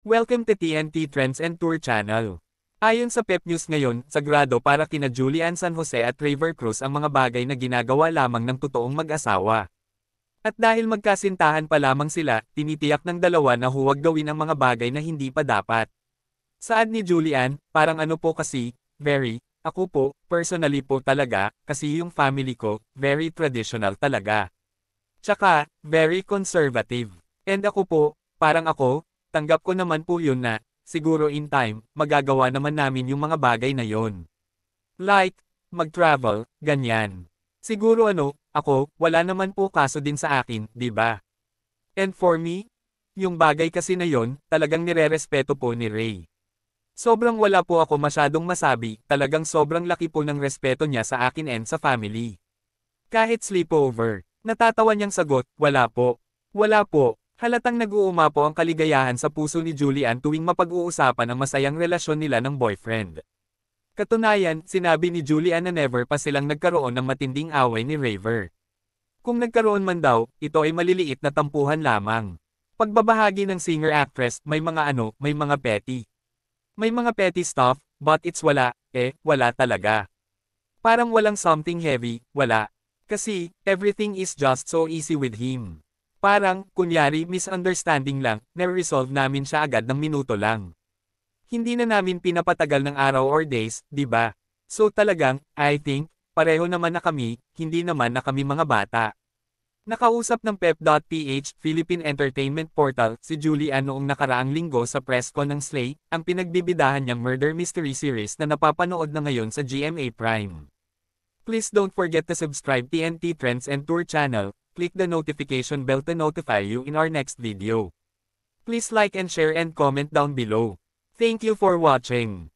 Welcome to TNT Trends and Tour Channel. Ayon sa Pep News ngayon, sagrado para kina Julian San Jose at Raver Cruz ang mga bagay na ginagawa lamang ng totoong mag-asawa. At dahil magkasintahan pa lamang sila, tinitiyak ng dalawa na huwag gawin ang mga bagay na hindi pa dapat. Saad ni Julian, parang ano po kasi, ako po, personally po talaga, kasi yung family ko, very traditional talaga. Tsaka, very conservative. And ako po, parang ako, tanggap ko naman po yun na, siguro in time, magagawa naman namin yung mga bagay na yon. Like, mag-travel, ganyan. Siguro ako, wala naman po kaso din sa akin, di ba? And for me, yung bagay kasi na yon, talagang nirerespeto po ni Ray. Sobrang wala po ako masyadong masabi, talagang sobrang laki po ng respeto niya sa akin and sa family. Kahit sleepover, natatawa niyang sagot, wala po. Wala po. Halatang nag-uuma po ang kaligayahan sa puso ni Julian tuwing mapag-uusapan ang masayang relasyon nila ng boyfriend. Katunayan, sinabi ni Julian na never pa silang nagkaroon ng matinding away ni Raver. Kung nagkaroon man daw, ito ay maliliit na tampuhan lamang. Pagbabahagi ng singer-actress, may mga petty. May mga petty stuff, but it's wala talaga. Parang walang something heavy, wala. Kasi, everything is just so easy with him. Parang, kunyari misunderstanding lang, na-resolve namin siya agad ng minuto lang. Hindi na namin pinapatagal ng araw or days, di ba? So talagang, I think, pareho naman na kami, hindi naman na kami mga bata. Nakausap ng Pep.ph, Philippine Entertainment Portal, si Julian noong nakaraang linggo sa press con ng Slay, ang pinagbibidahan niyang murder mystery series na napapanood na ngayon sa GMA Prime. Please don't forget to subscribe TNT Trends and Tour channel. Click the notification bell to notify you in our next video. Please like and share and comment down below. Thank you for watching.